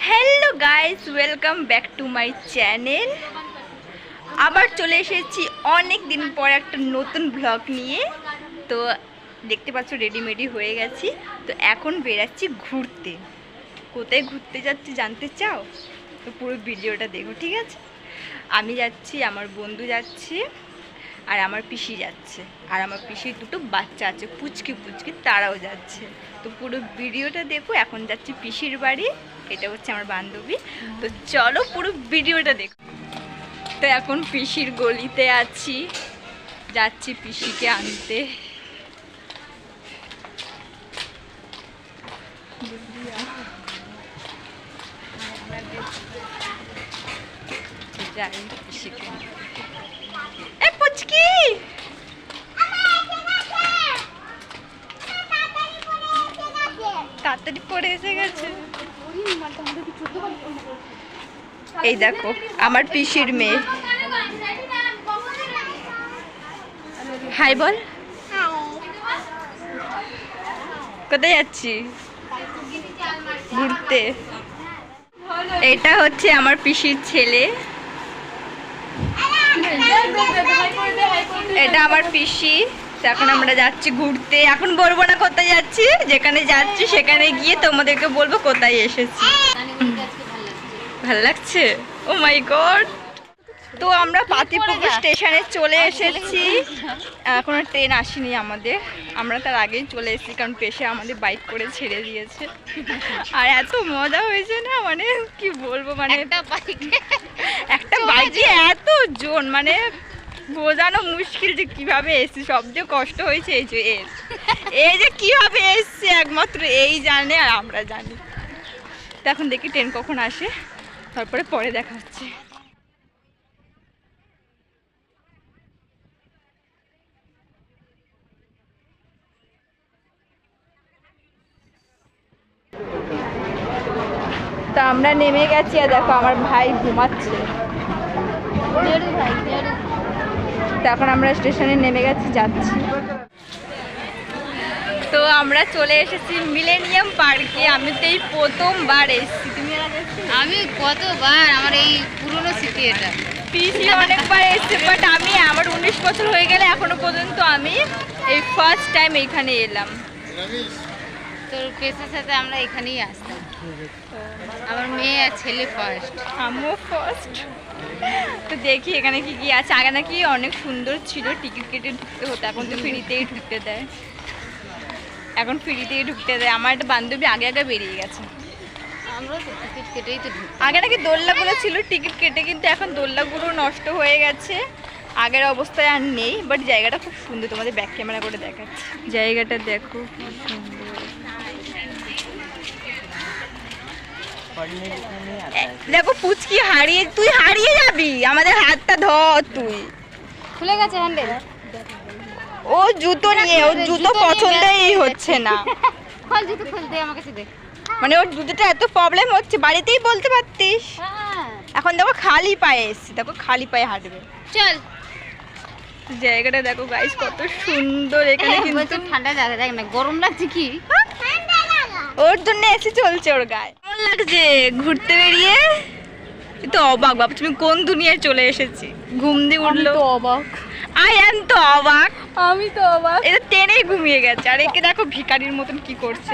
Hello guys, welcome back to my channel. আবার চলে এসেছি অনেক দিন পর একটা নতুন ব্লগ নিয়ে। তো দেখতে পাচ্ছ রেডিমেডি হয়ে গেছি। তো এখন বেরাচ্ছি ঘুরতে। কোথায় ঘুরতে যাচ্ছি জানতে চাও? তো পুরো ভিডিওটা দেখো, ঠিক আছে? আমি যাচ্ছি, আমার বন্ধু যাচ্ছে, আর আমার পিসি যাচ্ছে, আর আমার পিসির দুটো বাচ্চা আছে, পুচকি পুচকি, তারাও যাচ্ছে। তো পুরো ভিডিওটা দেখো। এখন যাচ্ছি পিসির বাড়ি, এটা হচ্ছে আমার বান্ধবী। তো চলো পুরো ভিডিওটা দেখো। তো এখন পিসির গলিতে আছি, যাচ্ছি পিসিকে আনতে। যাই পিসিকে পুচকি, তাড়াতাড়ি পড়ে এসে গেছে। এই দেখো আমার পিসির মেয়ে। হাই বল। কোথায় যাচ্ছি? ঘুরতে। এটা হচ্ছে আমার পিসির ছেলে, এটা আমার পিসি। এখন আমরা যাচ্ছি ঘুরতে। এখন বলবো না কোথায় যাচ্ছি, যেখানে যাচ্ছি সেখানে গিয়ে তোমাদেরকে বলবো কোথায় এসেছি। ভালো লাগছে? ও মাই গড। তো আমরা পাতিপুকুর স্টেশনে চলে এসেছি। এখনো ট্রেন আসেনি আমাদের, আমরা তার আগেই চলে এসেছি, কারণ পেশে আমাদের বাইক করে ছেড়ে দিয়েছে। আর এত মজা হয়েছে না, মানে কি বলবো, মানে একটা বাইকে এত জন, মানে বোঝানো মুশকিল যে কিভাবে এসছি। সবচেয়ে কষ্ট হয়েছে এই যে কিভাবে এসছে একমাত্র এই জানে আর আমরা জানি। তো এখন দেখি ট্রেন কখন আসে, তারপরে পরে দেখা হচ্ছে। তা আমরা নেমে গেছি, আর দেখো আমার ভাই ঘুমাচ্ছে। এখন আমরা স্টেশনে নেমে গেছি, যাচ্ছি। তো আমরা চলে এসেছি মিলেনিয়াম পার্কে। আমি তো এই প্রথমবার এসেছি। তুমি? আমি কতবার, আমার এই পুরনো স্মৃতি এটা। পিসি অনেকবার এসেছে, বাট আমি আমার 19 বছর হয়ে গেলে এখনো পর্যন্ত আমি এই ফার্স্ট টাইম এইখানে এলাম। তোর পেশার সাথে আমরা এখানেই আসতাম। আমার মেয়ে আর ছেলে ফার্স্ট, আমিও ফার্স্ট। তো দেখি এখানে কি কি আছে। আগে নাকি অনেক সুন্দর ছিল, টিকিট কেটে ঢুকতে হতো, এখন তো ফ্রিতেই ঢুকতে দেয়। এখন ফ্রিতেই ঢুকতে দেয়। আমার একটা বান্ধবী আগে আগে বেরিয়ে গেছে। আমরাও তো টিকিট কেটেই তো ঢুকি। আগে নাকি দোলনাগুলো ছিল টিকিট কেটে, কিন্তু এখন দোলনাগুলো নষ্ট হয়ে গেছে, আগের অবস্থায় আর নেই। বাট জায়গাটা খুব সুন্দর, তোমাদের ব্যাক ক্যামেরা করে দেখাচ্ছি। জায়গাটা দেখো কি সুন্দর। দেখো পুচকি হারিয়ে, তুই হারিয়ে যাবি, আমাদের হাতটা ধর। তুই খুলে গেছে হ্যান্ডেল। ও জুতো নিয়ে, ওর জুতো পছন্দই হচ্ছে না। খোল জুতো, খোল দে আমার কাছে দে। মানে ওর জুতোটা এত প্রবলেম হচ্ছে, বাড়িতেই বলতে পারতিস। এখন দেখো খালি পায়ে এসছি, দেখো খালি পায়ে হাঁটবে। চল। জায়গাটা দেখো গাইস কত সুন্দর। এখানে কিন্তু ঠান্ডা জায়গা, দেখ না গরম লাগছে কি, ওর জন্য এসে চলছে ওর গায়ে। কেমন লাগছে ঘুরতে বেরিয়ে? তো অবাক বাবা, তুমি কোন দুনিয়ায় চলে এসেছি। ঘুম দিয়ে উঠলো, অবাক। আই এম তো অবাক। আমি তো অবাক। এটা টেনেই ঘুমিয়ে গেছে, আর একে দেখো ভিখারির মতন কি করছে।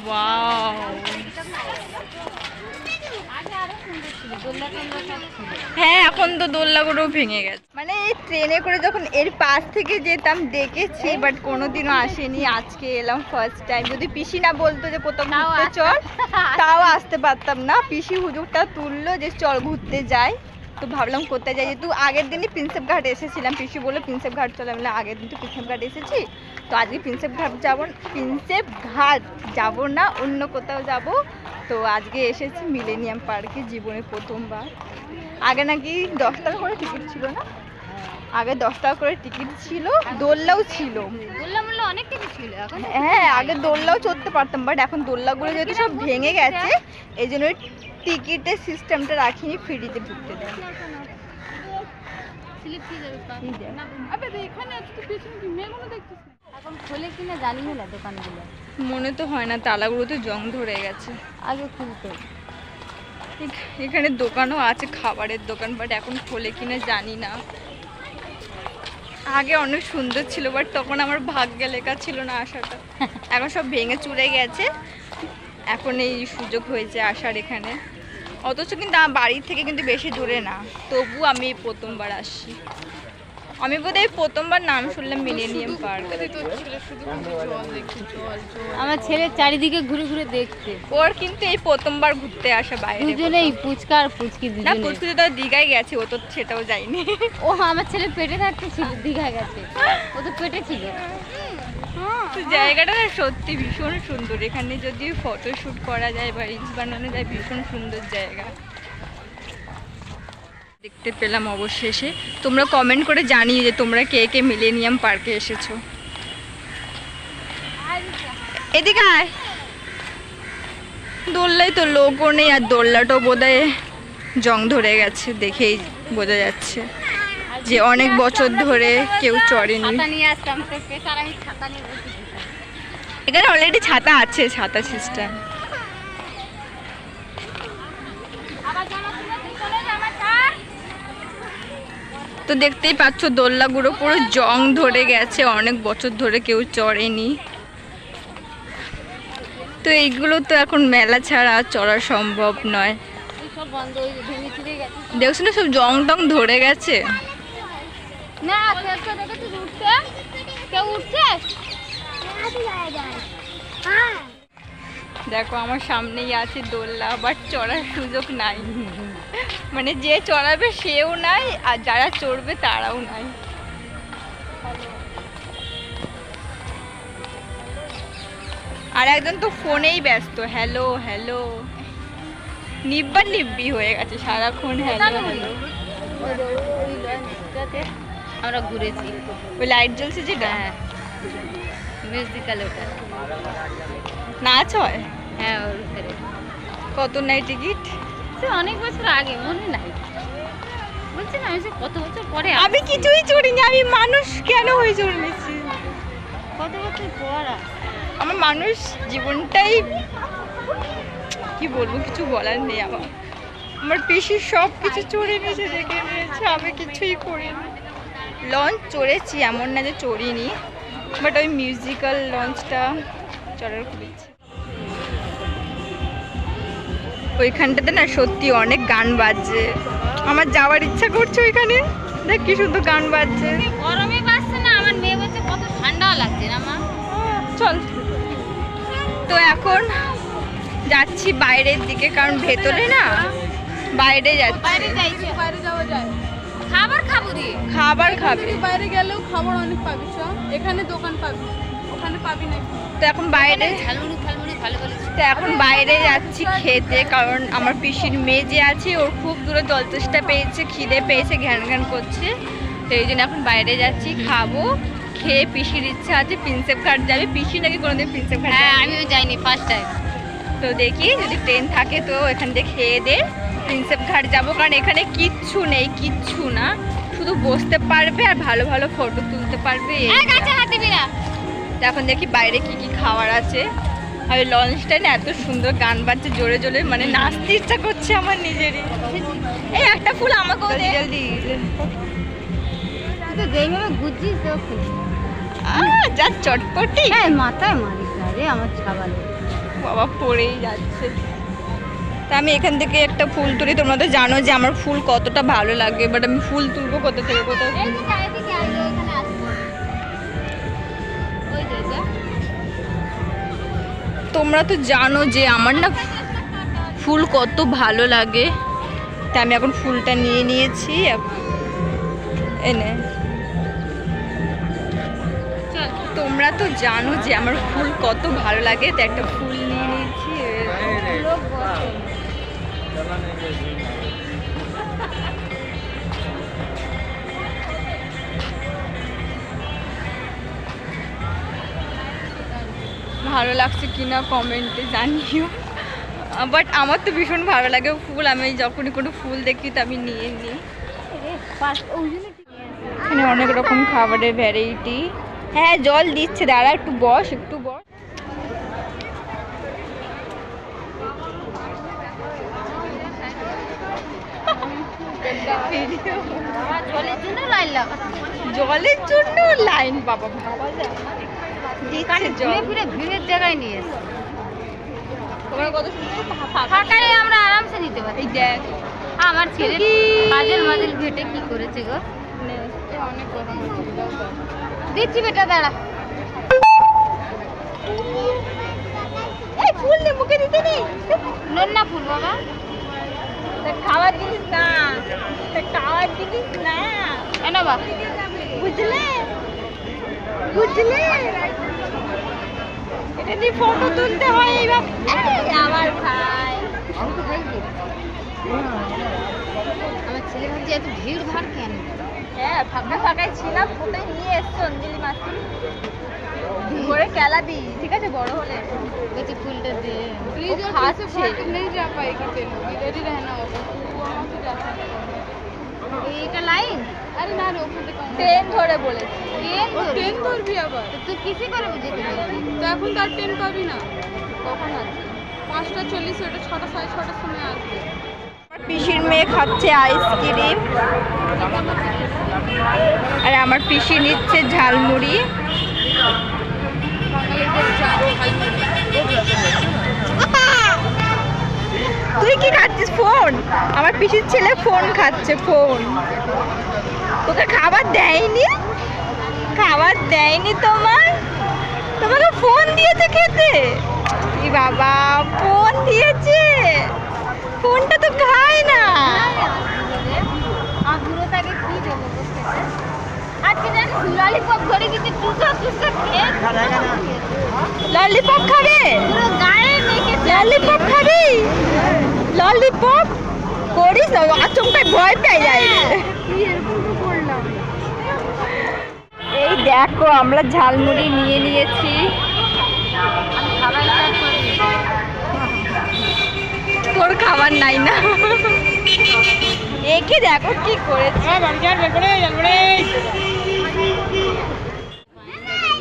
ওয়াও। হ্যাঁ, এখন তো দোলনাগুলো ভেঙে গেছে। মানে এই ট্রেনে করে যখন এর পাশ থেকে যেতাম দেখেছি, বাট কোনোদিনও আসেনি। আজকে এলাম ফার্স্ট টাইম। যদি পিসি না বলতো যে কোথাও ঘুরতে চল, তাও আসতে পারতাম না। পিসি হুজুরটা তুললো যে চল ঘুরতে যাই। তো ভাবলাম কোথায় যাই, যেহেতু আগের দিনই প্রিন্সেপ ঘাট এসেছিলাম। পিসি বলে প্রিন্সেপ ঘাট চলে, আমি আগের দিন তো প্রিন্সেপ ঘাট এসেছি, তো আজকে প্রিন্সেপ ঘাট যাবো না, অন্য কোথাও যাব। তো আজকে এসেছি মিলেনিয়াম পার্কে, জীবনে প্রথমবার। আগে নাকি 10 টাকা করে টিকিট ছিল না? আগে 10 টাকা করে টিকিট ছিল, দোলনাও ছিল। দোলনা মূল্য অনেক টিকিট ছিল এখন। হ্যাঁ, আগে দোলনাও চড়তে পারতাম, বাট এখন দোলনাগুলো যেহেতু সব ভেঙে গেছে, এই জন্য টিকিটের সিস্টেমটা রাখিনি, ফ্রিতে ঢুকতে দেয়। স্লিপ কি যাবে? আবে এখানে আছে তো, পেছনে কি মেয়েগুলো দেখছিস? এখন খোলে কিনা জানিও না দোকানগুলো, মনে তো হয় না, তালাগুলোতে জং ধরে গেছে। আগে খুলতো। এখানে দোকানও আছে, খাবারের দোকান, বাট এখন খোলে কিনা জানি না। আগে অনেক সুন্দর ছিল, বাট তখন আমার ভাগ্যে লেখা ছিল না আসাটা। এখন সব ভেঙে চুরে গেছে, এখন এই সুযোগ হয়েছে আসার এখানে। অথচ কিন্তু আমার বাড়ির থেকে কিন্তু বেশি দূরে না, তবু আমি এই প্রথমবার আসছি। আমি বোধহয় প্রথমবার নাম শুনলাম মিলেনিয়াম পার্ক। আমার ছেলে চারিদিকে ঘুরে ঘুরে দেখছে। ওর কিন্তু এই প্রথমবার ঘুরতে আসা বাইরে। দুজনেই পুচকা আর পুচকি না, দুজনে। পুচকুতে তো দীঘায় গেছে, ও তো সেটাও যায়নি। ও আমার ছেলে পেটে থাকতে ছিল, দীঘা গেছে, ও তো পেটে ছিল। তো জায়গাটা না সত্যি ভীষণ সুন্দর, এখানে যদি ফটোশুট করা যায় বা রিলস বানানো যায়, ভীষণ সুন্দর জায়গা দেখতে পেলাম অবশেষে। তোমরা কমেন্ট করে জানিয়ে যে তোমরা কে কে মিলেনিয়াম পার্কে এসেছো। এদিকে আয়। দোল্লায় তো লোকও নেই, আর দোল্লাটাও বোধহয় জং ধরে গেছে, দেখেই বোঝা যাচ্ছে যে অনেক বছর ধরে কেউ চড়েনি। ছাতা নিয়ে আসতাম তো, পেছার আমি ছাতা নিয়ে বসে যেতাম। এখানে অলরেডি ছাতা আছে, ছাতা সিস্টেম। তো দেখতেই পাচ্ছ দোল্লাগুলো পুরো জং ধরে গেছে, অনেক বছর ধরে কেউ চড়েনি। তো এইগুলো তো এখন মেলা ছাড়া চড়া সম্ভব নয়। সব বন্ধ হয়ে ভেঙে চুরে গেছে। দেখছো না, সব জং টং ধরে গেছে। না কেউ দেখেছিস উঠছে? কেউ উঠছে? দেখো আমার সামনেই আছে দোল্লা, বাট চড়ার সুযোগ নাই। মানে যে চড়াবে সেও নাই, আর যারা চড়বে তারাও নাই। আর একজন তো ফোনেই ব্যস্ত, হ্যালো হ্যালো, নিব্বা নিব্বি হয়ে গেছে সারাক্ষণ হ্যালো হ্যালো। ওই লঞ্চটাতে আমরা ঘুরেছি। ওই লাইট জ্বলছে যেটা, হ্যাঁ মিউজিক্যাল ওটা। নাচ হয়? হ্যাঁ ওর ভিতরে। কত নাই টিকিট? সে অনেক বছর আগে, মনে নাই। বলছি না আমি সে কত বছর পরে আমি কিছুই চড়িনি, আমি মানুষ কেন হয়ে চড়েছি? কত বছর পর আমার মানুষ জীবনটাই কি বলবো, কিছু বলার নেই। আমার পিসির সব কিছু চড়ে নিয়েছে, দেখে নিয়েছে, আমি কিছুই করিনি। লঞ্চ চড়েছি, এমন না যে চড়িনি, বাট ওই মিউজিক্যাল লঞ্চটা চড়ার খুব ইচ্ছে। ওইখানটাতে না সত্যি অনেক গান বাজছে, আমার যাওয়ার ইচ্ছা করছে ওইখানে। দেখ কি শুধু গান বাজছে। গরমে বাসছে না, আমার মেয়ে বলছে কত ঠান্ডাও লাগছে না মা। চল। তো এখন যাচ্ছি বাইরের দিকে, কারণ ভেতরে না, বাইরে যাচ্ছি। বাইরে যাওয়া যায়, খাবার খাবো রে। খাবার খাবে? বাইরে গেলেও খাবার অনেক পাবি, এখানে দোকান পাবি, ওখানে পাবি না। তো এখন বাইরে, ঝালমুড়ি ফালমুড়ি ভালো ভালো। তো এখন বাইরে যাচ্ছি খেতে, কারণ আমার পিসির মেয়ে যে আছে ওর খুব দূরে জলতেষ্টা পেয়েছে, খিদে পেয়েছে, ঘ্যান ঘ্যান করছে। তো এই জন্য এখন বাইরে যাচ্ছি, খাবো। খেয়ে পিসির ইচ্ছা আছে প্রিন্সেপ ঘাট যাবে। পিসি নাকি কোনোদিন প্রিন্সেপ ঘাট হ্যাঁ যায়নি। আমিও যাইনি, ফার্স্ট টাইম। তো দেখি যদি ট্রেন থাকে তো এখান থেকে খেয়ে দে প্রিন্সেপ ঘাট যাবো, কারণ এখানে কিচ্ছু নেই, কিচ্ছু না, শুধু বসতে পারবে আর ভালো ভালো ফটো তুলতে পারবে। গাছে হাত দিবি না। তো এখন দেখি বাইরে কি কি খাবার আছে। আর ওই লঞ্চটায় না এত সুন্দর গান বাজছে জোরে জোরে, মানে নাচতে ইচ্ছা করছে আমার নিজেরই। এই একটা ফুল আমাকেও দে জলদি। তুই তো যেইভাবে ঘুরছিস তো যা চটপটি। হ্যাঁ মাথায় মারিস না রে আমার ছাবালে। বাবা পড়েই যাচ্ছে। তা আমি এখান থেকে একটা ফুল তুলি, তোমরা তো জানো যে আমার ফুল কতটা ভালো লাগে, বাট আমি ফুল তুলবো কোথা থেকে কোথাও। তোমরা তো জানো যে আমার না ফুল কত ভালো লাগে, তা আমি এখন ফুলটা নিয়ে নিয়েছি। এনে তোমরা তো জানো যে আমার ফুল কত ভালো লাগে, তো একটা ফুল নিয়ে নিয়েছি। ভালো লাগছে কিনা কমেন্টে জানিও, বাট আমার তো ভীষণ ভালো লাগে ফুল। আমি যখনই কোনো ফুল দেখি তো আমি নিয়ে নিই। এখানে অনেক রকম খাবারের ভ্যারাইটি, হ্যাঁ জল দিচ্ছে, দাঁড়া একটু বস, একটু বস। জলের জন্য লাইন লাগাচ্ছে। জলের জন্য লাইন, বাবা ভাবা যায়। দিচ্ছে জল। ঘুরে ফিরে ভিড়ের জায়গায় নিয়ে এসছে। তোমার কত সুন্দর ফাঁকায় আমরা আরামসে নিতে পারি। এই দেখ আমার ছেলে মাজল মাজল ঘেটে কি করেছে গো। অনেক গরম হচ্ছে। দিচ্ছি বেটা, দাঁড়া। এই ফুল নে, মুখে দিতে নেই। নোন না ফুল বাবা। খাওয়ার জিনিস না, খাওয়ার জিনিস না, কেন বা? বুঝলে বুঝলে, এটা নিয়ে ফটো তুলতে হয়। এইবার আমার ভাই, আমার ছেলে ভাবছে এত ভিড় ভাড় কেন। হ্যাঁ ফাঁকা ফাঁকায় ছিলাম, কোথায় নিয়ে এসছো অঞ্জলি মাসি, ঘরে খেলাবি ঠিক আছে বড় হলে। বলছি ফুলটা দে। प्लीज वो और फिर से खाচ্ছে। फोटो नहीं जा पाएगी तेरे, इधर ही रहना होगा। वो वहाँ से जा सकते এইটা লাইন। अरे ना रे ওখান থেকে ট্রেন ধরে বলেছি। ট্রেন ও ট্রেন ধরবি আবার, তো তুই কিসে করে বুঝিতে পারবি? তো এখন তার ট্রেন পাবি না। কখন আছে? 5:40, ওটা 6টা 6:30 সময় আসবে। আমার পিসির মেয়ে খাচ্ছে আইসক্রিম, আর আমার পিসি নিচ্ছে ঝালমুড়ি। তুই কি খাচ্ছিস? ফোন? আমার পিসির ছেলে ফোন খাচ্ছে, ফোন। তোকে খাবার দেয়নি? খাবার দেয়নি তোমাকে ফোন দিয়েছে খেতে? কি বাবা, ফোন দিয়েছে, ফোনটা তো খায় না। আর দূরে থাকে কি দেবো বসে। আজকে জানিস ললিপপ ধরে দিতে চুষা চুষা খেয়ে ললিপপ খাবে? পুরো গায়ে মেখে ললিপপ খাবি? ললিপপ করিস না, আচমকায় ভয় পেয়ে যায়। এই দেখো আমরা ঝালমুড়ি নিয়ে নিয়েছি। খাবার স্টার্ট করবি। তোর খাবার নাই না? একে দেখো কি করেছে।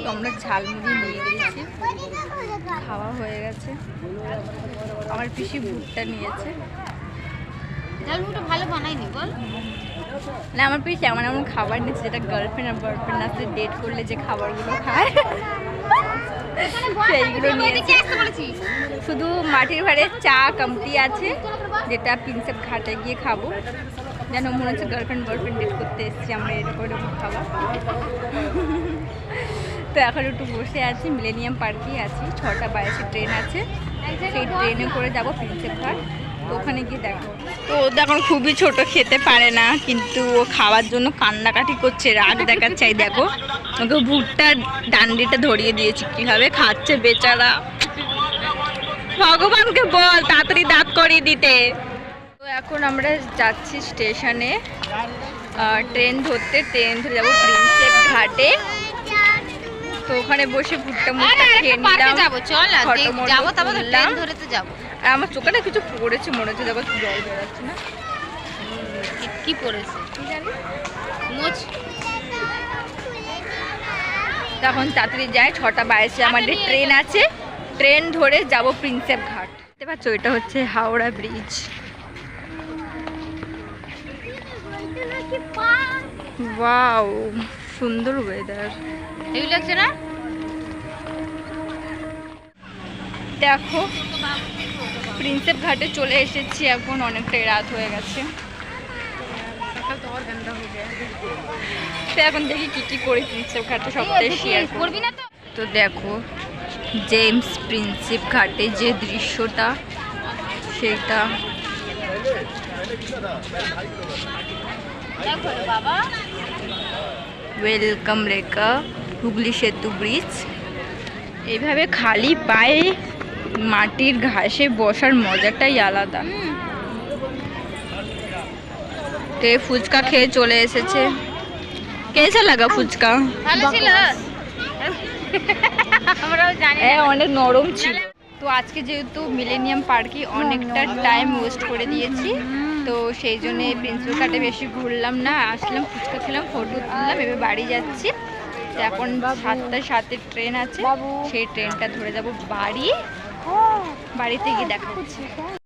তো আমরা ঝালমুড়ি নিয়ে নিয়েছি, খাওয়া হয়ে গেছে। আমার পিসি ভুট্টা নিয়েছে। ঝালমুড়িটা ভালো বানাইনি বল। না আমার পিসি এমন এমন খাবার নিয়েছে যেটা গার্লফ্রেন্ড আর বয়ফ্রেন্ড আসলে ডেট করলে যে খাবারগুলো খায় সেইগুলো নিয়েছে। শুধু মাটির ভাড়ে চা কমতি আছে, যেটা প্রিন্সেপ ঘাটে গিয়ে খাবো। যেন মনে হচ্ছে গার্লফ্রেন্ড বয়ফ্রেন্ড ডেট করতে এসেছি আমরা, এরকম এরকম খাবার। তো এখন একটু বসে আছি, মিলেনিয়াম পার্কেই আছি। 6:22 ট্রেন আছে, সেই ট্রেনে করে যাব প্রিন্সেপ ঘাট। তো ওখানে গিয়ে দেখো। তো ও তো এখন খুবই ছোট, খেতে পারে না, কিন্তু ও খাওয়ার জন্য কান্নাকাটি করছে, রাগ দেখাচ্ছে। এই দেখো ওকে ভুট্টার ডান্ডিটা ধরিয়ে দিয়েছি, কিভাবে খাচ্ছে বেচারা। ভগবানকে বল তাড়াতাড়ি দাঁত করিয়ে দিতে। তো এখন আমরা যাচ্ছি স্টেশনে ট্রেন ধরতে, ট্রেন ধরে যাবো প্রিন্সেপ ঘাটে। তো ওখানে বসে ভুট্টা মুট্টা খেয়ে নিলাম, যাবো চল না, ফটো মটো যাবো তারপর তুললাম। ট্রেন ধরে তো যাবো। আর আমার চোখে না কিছু পড়েছে মনে হচ্ছে, দেখো জল বেরোচ্ছে না। কি পড়েছে কি জানি। মোচ। তখন তাড়াতাড়ি যাই, 6:22 আমাদের ট্রেন আছে, ট্রেন ধরে যাব প্রিন্সেপ ঘাট। দেখতে পাচ্ছ এটা হচ্ছে হাওড়া ব্রিজ। ওয়াও সুন্দর ওয়েদার, হেভি লাগছে না? দেখো প্রিন্সেপ ঘাটে চলে এসেছি, এখন অনেকটাই রাত হয়ে গেছে। তো এখন দেখি কি কি করি প্রিন্সেপ ঘাটে, সবটাই শেয়ার করবি না তো? তো দেখো জেমস প্রিন্সেপ ঘাটে যে দৃশ্যটা সেটা। দেখো বাবা, ওয়েলকাম রেখা হুগলি সেতু ব্রিজ। এইভাবে খালি পায়ে মাটির ঘাসে বসার মজাটাই আলাদা। তো ফুচকা খেয়ে চলে এসেছে। কেসা লাগা ফুচকা? ভালো ছিল। আমরাও জানি না। অনেক নরম ছিল। তো আজকে যেহেতু মিলেনিয়াম পার্কে অনেকটা টাইম ওয়েস্ট করে দিয়েছি, তো সেই জন্য প্রিন্সেপ ঘাটে বেশি ঘুরলাম না, আসলাম ফুচকা খেলাম, ফটো তুললাম, এবার বাড়ি যাচ্ছি। তো এখন 7:07 ট্রেন আছে, সেই ট্রেনটা ধরে যাব বাড়ি, বাড়িতে গিয়ে দেখা হচ্ছে।